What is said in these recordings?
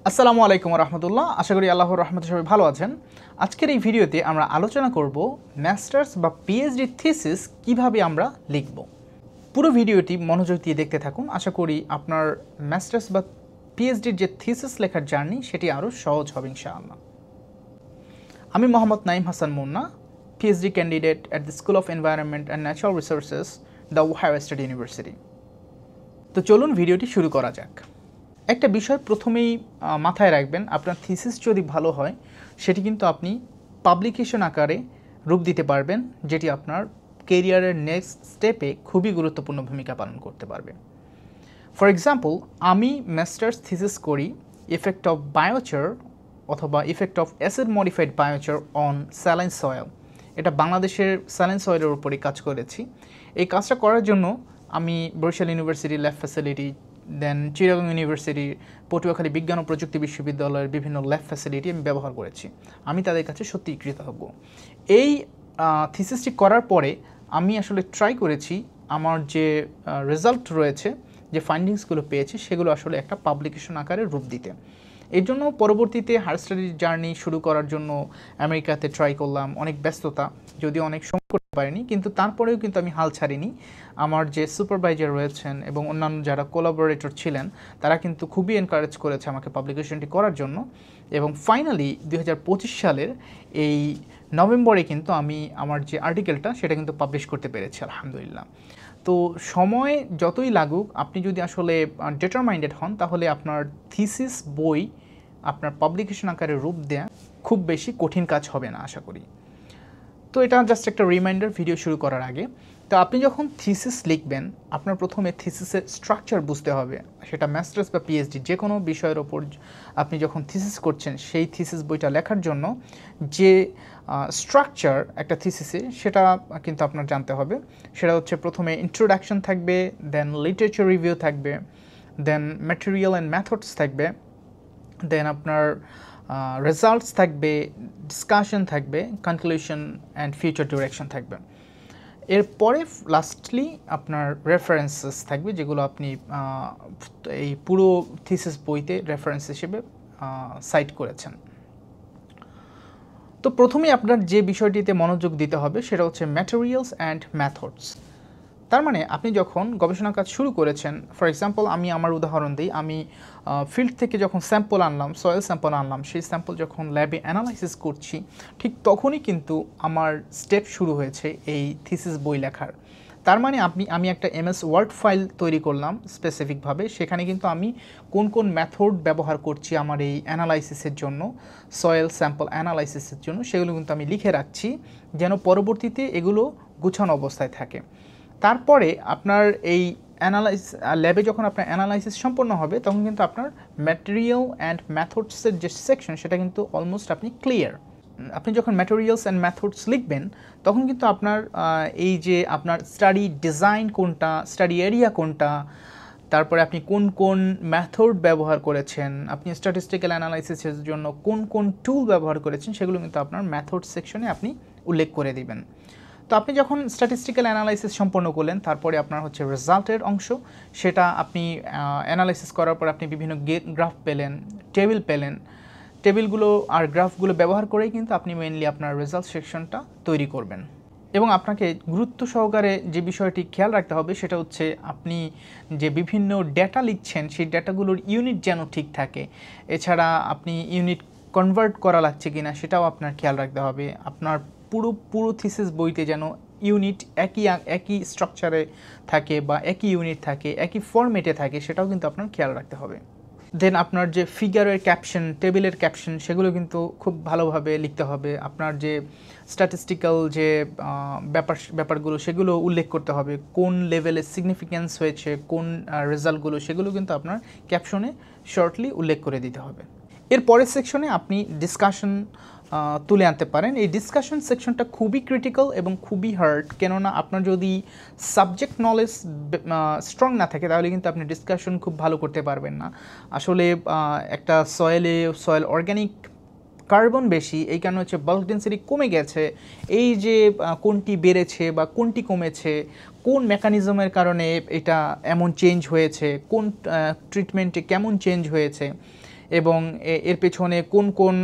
আসসালামু আলাইকুম রহমতুল্লাহ। আশা করি আল্লাহর রহমতে সবাই ভালো আছেন। আজকের এই ভিডিওতে আমরা আলোচনা করব মাস্টার্স বা পিএইচডি থিসিস কিভাবে আমরা লিখব। পুরো ভিডিওটি মনোযোগ দিয়ে দেখতে থাকুন। আশা করি আপনার মাস্টার্স বা পিএইচডির যে থিসিস লেখার জার্নি সেটি আরও সহজ হবে ইনশাআল্লাহ। আমি Mohammad Naeem Hasan Munna, PhD candidate at the school of environment and natural resources, the Ohio State University. তো চলুন ভিডিওটি শুরু করা যাক। একটা বিষয় প্রথমেই মাথায় রাখবেন, আপনার থিসিস যদি ভালো হয় সেটি কিন্তু আপনি পাবলিকেশন আকারে রূপ দিতে পারবেন, যেটি আপনার কেরিয়ারের নেক্সট স্টেপে খুবই গুরুত্বপূর্ণ ভূমিকা পালন করতে পারবে। ফর এক্সাম্পল, আমি মাস্টার্স থিসিস করি ইফেক্ট অফ বায়োচার অথবা effect of acid modified biochar on saline soil. এটা বাংলাদেশের স্যালাইন সয়েলের উপরই কাজ করেছি। এই কাজটা করার জন্য আমি বরিশাল ইউনিভার্সিটি ল্যাব ফ্যাসিলিটি, দেন চিটাগং ইউনিভার্সিটি, পটুয়াখালী বিজ্ঞান ও প্রযুক্তি বিশ্ববিদ্যালয়ের বিভিন্ন ল্যাব ফ্যাসিলিটি আমি ব্যবহার করেছি। আমি তাদের কাছে সত্যিই কৃতজ্ঞ। এই থিসিসটি করার পরে আমি আসলে ট্রাই করেছি আমার যে রেজাল্ট রয়েছে, যে ফাইন্ডিংসগুলো পেয়েছি, সেগুলো আসলে একটা পাবলিকেশন আকারে রূপ দিতে। এর জন্য পরবর্তীতে হায়ার স্টাডির জার্নি শুরু করার জন্য আমেরিকাতে ট্রাই করলাম। অনেক ব্যস্ততা, যদিও অনেক সময় করতে পারিনি, কিন্তু তারপরেও কিন্তু আমি হাল ছাড়িনি। আমার যে সুপারভাইজার রয়েছেন এবং অন্যান্য যারা কোলাবোরেটর ছিলেন, তারা কিন্তু খুবই এনকারেজ করেছে আমাকে পাবলিকেশনটি করার জন্য। এবং ফাইনালি 2025 সালের এই নভেম্বরে কিন্তু আমি আমার যে আর্টিকেলটা সেটা কিন্তু পাবলিশ করতে পেরেছি আলহামদুলিল্লাহ। তো সময় যতই লাগুক, আপনি যদি আসলে ডিটারমাইন্ডেড হন, তাহলে আপনার থিসিস বই আপনার পাবলিকেশন আকারে রূপ দেয়া খুব বেশি কঠিন কাজ হবে না আশা করি। তো এটা জাস্ট একটা রিমাইন্ডার ভিডিও শুরু করার আগে। তো আপনি যখন থিসিস লিখবেন, আপনার প্রথমে থিসিসের স্ট্রাকচার বুঝতে হবে। সেটা মাস্টার্স বা পিএইচডি যে কোনো বিষয়ের ওপর আপনি যখন থিসিস করছেন, সেই থিসিস বইটা লেখার জন্য যে স্ট্রাকচার একটা থিসিসে, সেটা কিন্তু আপনার জানতে হবে। সেটা হচ্ছে প্রথমে ইন্ট্রোডাকশন থাকবে, দেন লিটারেচার রিভিউ থাকবে, দেন ম্যাটেরিয়াল অ্যান্ড মেথডস থাকবে, দেন আপনার রেজাল্টস থাকবে, ডিসকাশন থাকবে, কনক্লুশন অ্যান্ড ফিউচার ডিরেকশন থাকবে। এরপরে লাস্টলি আপনার রেফারেন্সেস থাকবে, যেগুলো আপনি এই পুরো থিসিস বইতে রেফারেন্স হিসেবে সাইট করেছেন। তো প্রথমেই আপনার যে বিষয়টিতে মনোযোগ দিতে হবে সেটা হচ্ছে ম্যাটেরিয়ালস অ্যান্ড মেথডস। তার মানে আপনি যখন গবেষণা কাজ শুরু করেছেন, ফর এক্সাম্পল আমি আমার উদাহরণ দিই, আমি ফিল্ড থেকে যখন স্যাম্পল আনলাম, সয়েল স্যাম্পল আনলাম, সেই স্যাম্পল যখন ল্যাবে অ্যানালাইসিস করছি, ঠিক তখনই কিন্তু আমার স্টেপ শুরু হয়েছে এই থিসিস বই লেখার। তার মানে আমি একটা এমএস ওয়ার্ড ফাইল তৈরি করলাম স্পেসিফিকভাবে। সেখানে কিন্তু আমি কোন কোন মেথড ব্যবহার করছি আমার এই অ্যানালাইসিসের জন্য, সয়েল স্যাম্পল অ্যানালাইসিসের জন্য, সেগুলো কিন্তু আমি লিখে রাখছি, যেন পরবর্তীতে এগুলো গুছানো অবস্থায় থাকে। তারপরে আপনার এই ল্যাবে যখন আপনার অ্যানালাইসিস সম্পন্ন হবে, তখন কিন্তু আপনার ম্যাটেরিয়াল অ্যান্ড মেথডসের যে সেকশন, সেটা কিন্তু অলমোস্ট আপনি ক্লিয়ার। আপনি যখন ম্যাটেরিয়ালস অ্যান্ড মেথডস লিখবেন, তখন কিন্তু আপনার এই যে আপনার স্টাডি ডিজাইন কোনটা, স্টাডি এরিয়া কোনটা, তারপরে আপনি কোন কোন মেথড ব্যবহার করেছেন, আপনি স্ট্যাটিস্টিক্যাল অ্যানালাইসিসের জন্য কোন কোন টুল ব্যবহার করেছেন, সেগুলো কিন্তু আপনার মেথড সেকশনে আপনি উল্লেখ করে দিবেন। তো আপনি যখন স্ট্যাটিস্টিক্যাল অ্যানালাইসিস সম্পন্ন করলেন, তারপরে আপনার হচ্ছে রেজাল্টের অংশ। সেটা আপনি অ্যানালাইসিস করার পর আপনি বিভিন্ন গ্রাফ পেলেন, টেবিল পেলেন। টেবিলগুলো আর গ্রাফগুলো ব্যবহার করেই কিন্তু আপনি মেইনলি আপনার রেজাল্ট সেকশনটা তৈরি করবেন। এবং আপনাকে গুরুত্ব সহকারে যে বিষয়টি খেয়াল রাখতে হবে, সেটা হচ্ছে আপনি যে বিভিন্ন ডেটা লিখছেন, সেই ডেটাগুলোর ইউনিট যেন ঠিক থাকে। এছাড়া আপনি ইউনিট কনভার্ট করা লাগছে কিনা সেটাও আপনার খেয়াল রাখতে হবে। আপনার পুরো থিসিস বইতে যেন ইউনিট একই স্ট্রাকচারে থাকে বা একই ইউনিট থাকে, একই ফরম্যাটে থাকে, সেটাও কিন্তু আপনার খেয়াল রাখতে হবে। দেন আপনার যে ফিগারের ক্যাপশন, টেবিলের ক্যাপশন, সেগুলো কিন্তু খুব ভালোভাবে লিখতে হবে। আপনার যে স্ট্যাটিস্টিক্যাল যে ব্যাপারগুলো, সেগুলো উল্লেখ করতে হবে। কোন লেভেলে সিগনিফিক্যান্স হয়েছে, কোন রেজাল্টগুলো, সেগুলো কিন্তু আপনার ক্যাপশনে শর্টলি উল্লেখ করে দিতে হবে। এর পরের সেকশনে আপনি ডিসকাশন তুলে আনতে পারেন। এই ডিসকাশন সেকশনটা খুবই ক্রিটিক্যাল এবং খুবই হার্ড, কেননা আপনার যদি সাবজেক্ট নলেজ স্ট্রং না থাকে, তাহলে কিন্তু আপনি ডিসকাশন খুব ভালো করতে পারবেন না। আসলে একটা সয়েল অর্গ্যানিক কার্বন বেশি, এই কারণে হচ্ছে বাল্ক ডেন্সিটি কমে গেছে। এই যে কোনটি বেড়েছে বা কোনটি কমেছে, কোন মেকানিজমের কারণে এটা এমন চেঞ্জ হয়েছে, কোন ট্রিটমেন্টে কেমন চেঞ্জ হয়েছে, এবং এর পেছনে কোন কোন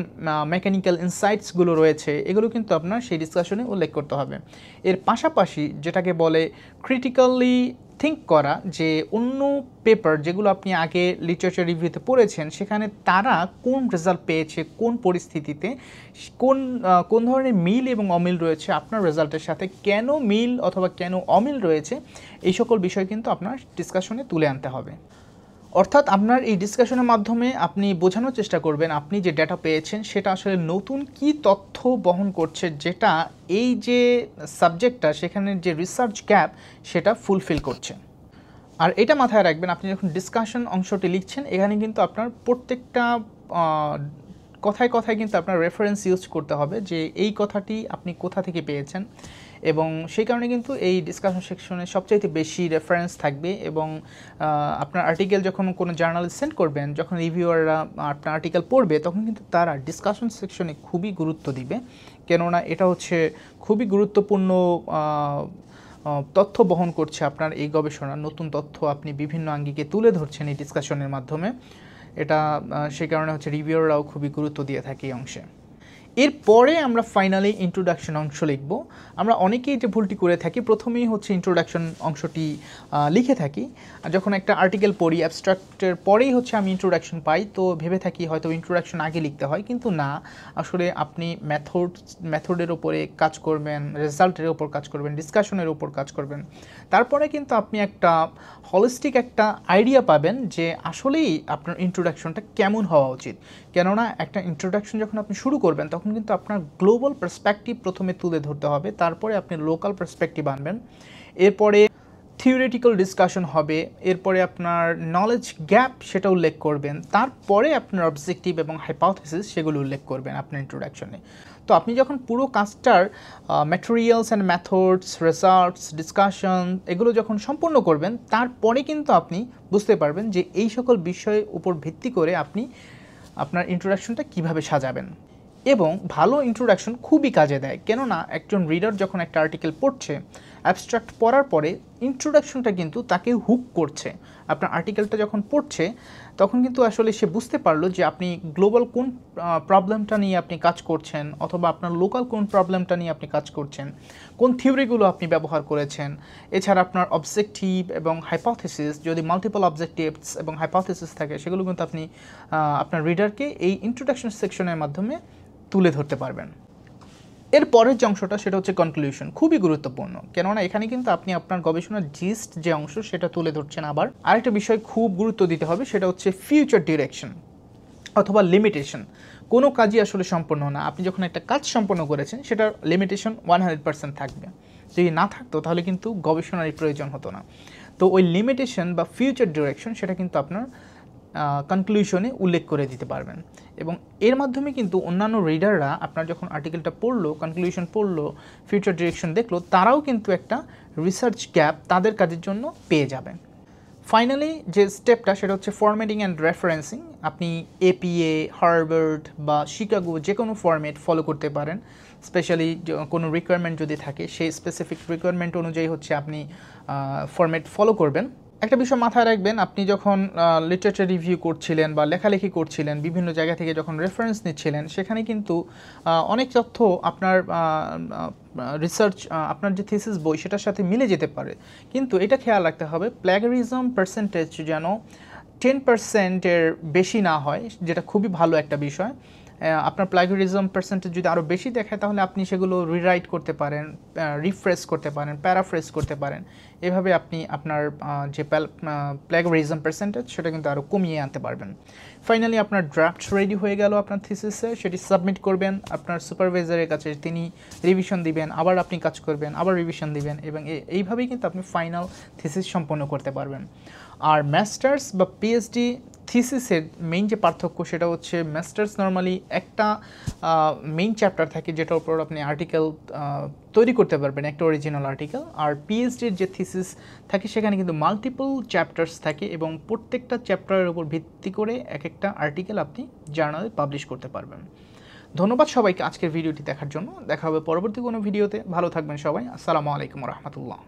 মেকানিক্যাল ইনসাইটসগুলো রয়েছে এগুলো কিন্তু আপনার সেই ডিসকাশনে উল্লেখ করতে হবে। এর পাশাপাশি যেটাকে বলে ক্রিটিক্যালি থিঙ্ক করা, যে অন্য পেপার যেগুলো আপনি আগে লিটারেচার রিভিউতে পড়েছেন সেখানে তারা কোন রেজাল্ট পেয়েছে, কোন পরিস্থিতিতে, কোন ধরনের মিল এবং অমিল রয়েছে আপনার রেজাল্টের সাথে, কেন মিল অথবা কেন অমিল রয়েছে, এই সকল বিষয় কিন্তু আপনার ডিসকাশনে তুলে আনতে হবে। অর্থাৎ আপনার এই ডিসকাশনের মাধ্যমে আপনি বোঝানোর চেষ্টা করবেন আপনি যে ডেটা পেয়েছেন সেটা আসলে নতুন কি তথ্য বহন করছে, যেটা এই যে সাবজেক্টটা সেখানে যে রিসার্চ গ্যাপ সেটা ফুলফিল করছে। আর এটা মাথায় রাখবেন, আপনি যখন ডিসকাশন অংশটি লিখছেন এখানে কিন্তু আপনার প্রত্যেকটা কথায় কথায় কিন্তু আপনার রেফারেন্স ইউজ করতে হবে যে এই কথাটি আপনি কোথা থেকে পেয়েছেন, এবং সেই কারণে কিন্তু এই ডিসকাশন সেকশনে সবচাইতে বেশি রেফারেন্স থাকবে। এবং আপনার আর্টিকেল যখন কোনো জার্নালিস্ট সেন্ড করবেন, যখন রিভিউয়াররা আপনার আর্টিকেল পড়বে তখন কিন্তু তারা ডিসকাশন সেকশনে খুবই গুরুত্ব দিবে, কেননা এটা হচ্ছে খুবই গুরুত্বপূর্ণ তথ্য বহন করছে আপনার এই গবেষণা। নতুন তথ্য আপনি বিভিন্ন আঙ্গিকে তুলে ধরছেন এই ডিসকাশনের মাধ্যমে, এটা সেই কারণে হচ্ছে রিভিউয়াররাও খুবই গুরুত্ব দিয়ে থাকে এই অংশে। এরপরে আমরা ফাইনালি ইন্ট্রোডাকশন অংশ লিখব। আমরা অনেকেই যে ভুলটি করে থাকি, প্রথমেই হচ্ছে ইন্ট্রোডাকশন অংশটি লিখে থাকি। যখন একটা আর্টিকেল পড়ি অ্যাবস্ট্রাক্টের পরেই হচ্ছে আমি ইন্ট্রোডাকশন পাই, তো ভেবে থাকি হয়তো ইন্ট্রোডাকশন আগে লিখতে হয়, কিন্তু না, আসলে আপনি মেথডের ওপরে কাজ করবেন, রেজাল্টের ওপর কাজ করবেন, ডিসকাশনের ওপর কাজ করবেন, তারপরে কিন্তু আপনি একটা হলিস্টিক একটা আইডিয়া পাবেন যে আসলেই আপনার ইন্ট্রোডাকশনটা কেমন হওয়া উচিত। কেননা একটা ইন্ট্রোডাকশন যখন আপনি শুরু করবেন তখন কিন্তু আপনার গ্লোবাল পার্সপেক্টিভ প্রথমে তুলে ধরতে হবে, তারপরে আপনি লোকাল পার্সপেক্টিভ আনবেন, এরপরে থিওরিটিক্যাল ডিসকাশন হবে, এরপরে আপনার নলেজ গ্যাপ সেটা উল্লেখ করবেন, তারপরে আপনার অবজেক্টিভ এবং হাইপোথিসিস সেগুলো উল্লেখ করবেন আপনার ইন্ট্রোডাকশনে। তো আপনি যখন পুরো কাজটার materials and methods, results, discussion এগুলো যখন সম্পূর্ণ করবেন, তারপরে কিন্তু আপনি বুঝতে পারবেন যে এই সকল বিষয়ের উপর ভিত্তি করে আপনি আপনার ইন্ট্রোডাকশনটা কিভাবে সাজাবেন। এবং ভালো ইন্ট্রোডাকশন খুবই কাজে দেয়, কেননা একজন রিডার যখন একটা আর্টিকেল পড়ছে, অ্যাবস্ট্রাক্ট পড়ার পরে ইন্ট্রোডাকশনটা কিন্তু তাকে হুক করছে। আপনার আর্টিকেলটা যখন পড়ছে তখন কিন্তু আসলে সে বুঝতে পারলো যে আপনি গ্লোবাল কোন প্রবলেমটা নিয়ে আপনি কাজ করছেন, অথবা আপনার লোকাল কোন প্রবলেমটা নিয়ে আপনি কাজ করছেন, কোন থিওরিগুলো আপনি ব্যবহার করেছেন। এছাড়া আপনার অবজেক্টিভ এবং হাইপোথিসিস, যদি মাল্টিপল অবজেক্টিভস এবং হাইপোথিসিস থাকে সেগুলো কিন্তু আপনি আপনার রিডারকে এই ইন্ট্রোডাকশন সেকশনের মাধ্যমে তুলে ধরতে পারবেন। এর পরের যে অংশটা সেটা হচ্ছে কনক্লুশন, খুবই গুরুত্বপূর্ণ, কেননা এখানে কিন্তু আপনি আপনার গবেষণার জিস্ট যে অংশ সেটা তুলে ধরছেন। আবার আরেকটা বিষয় খুব গুরুত্ব দিতে হবে, সেটা হচ্ছে ফিউচার ডিরেকশন অথবা লিমিটেশন। কোনো কাজই আসলে সম্পূর্ণ না, আপনি যখন একটা কাজ সম্পন্ন করেছেন সেটার লিমিটেশন 100% থাকবে, যদি না থাকতো তাহলে কিন্তু গবেষণার প্রয়োজন হতো না। তো ওই লিমিটেশন বা ফিউচার ডিরেকশন সেটা কিন্তু আপনার কনক্লুশনে উল্লেখ করে দিতে পারবেন, এবং এর মাধ্যমে কিন্তু অন্যান্য রিডাররা আপনার যখন আর্টিকেলটা পড়লো, কনক্লুশন পড়লো, ফিউচার ডিরেকশন দেখলো, তারাও কিন্তু একটা রিসার্চ গ্যাপ তাদের কাজের জন্য পেয়ে যাবেন। ফাইনালি যে স্টেপটা সেটা হচ্ছে ফরম্যাটিং অ্যান্ড রেফারেন্সিং। আপনি এপিএ, হার্ভার্ড বা শিকাগো যে কোনো ফরম্যাট ফলো করতে পারেন, স্পেশালি কোনো রিকোয়ারমেন্ট যদি থাকে সেই স্পেসিফিক রিকোয়ারমেন্ট অনুযায়ী হচ্ছে আপনি ফরম্যাট ফলো করবেন। একটা বিষয় মাথায় রাখবেন, আপনি যখন লিটারেচার রিভিউ করছিলেন বা লেখালেখি করছিলেন, বিভিন্ন জায়গা থেকে যখন রেফারেন্স নিচ্ছিলেন, সেখানে কিন্তু অনেক তথ্য আপনার রিসার্চ, আপনার যে থিসিস বই সেটার সাথে মিলে যেতে পারে, কিন্তু এটা খেয়াল রাখতে হবে প্ল্যাগারিজম পার্সেন্টেজ যেন 10%-এর বেশি না হয়, যেটা খুবই ভালো একটা বিষয়। আপনার প্ল্যাগারিজম পার্সেন্টেজ যদি আরও বেশি দেখায় তাহলে আপনি সেগুলো রিরাইট করতে পারেন, রিফ্রেশ করতে পারেন, প্যারাফ্রেজ করতে পারেন, এভাবে আপনি আপনার যে প্ল্যাগারিজম পার্সেন্টেজ সেটা কিন্তু আরও কমিয়ে আনতে পারবেন। ফাইনালি আপনার ড্রাফট রেডি হয়ে গেল আপনার থিসিসে, সেটি সাবমিট করবেন আপনার সুপারভাইজারের কাছে, তিনি রিভিশন দিবেন, আবার আপনি কাজ করবেন, আবার রিভিশন দিবেন, এবং এইভাবেই কিন্তু আপনি ফাইনাল থিসিস সম্পন্ন করতে পারবেন। আর মাস্টার্স বা পিএইচডি থিসিসের মেইন যে পার্থক্য সেটা হচ্ছে মাস্টার্স নর্মালি একটা মেইন চ্যাপ্টার থাকে যেটার উপর আপনি আর্টিকেল তৈরি করতে পারবেন, একটা অরিজিনাল আর্টিকেল। আর পিএইচডির যে থিসিস থাকে সেখানে কিন্তু মাল্টিপল চ্যাপ্টার্স থাকে, এবং প্রত্যেকটা চ্যাপ্টারের উপর ভিত্তি করে এক একটা আর্টিকেল আপনি জার্নালে পাবলিশ করতে পারবেন। ধন্যবাদ সবাইকে আজকের ভিডিওটি দেখার জন্য। দেখা হবে পরবর্তী কোনো ভিডিওতে। ভালো থাকবেন সবাই। আসসালামু আলাইকুম রহমতুল্লাহ।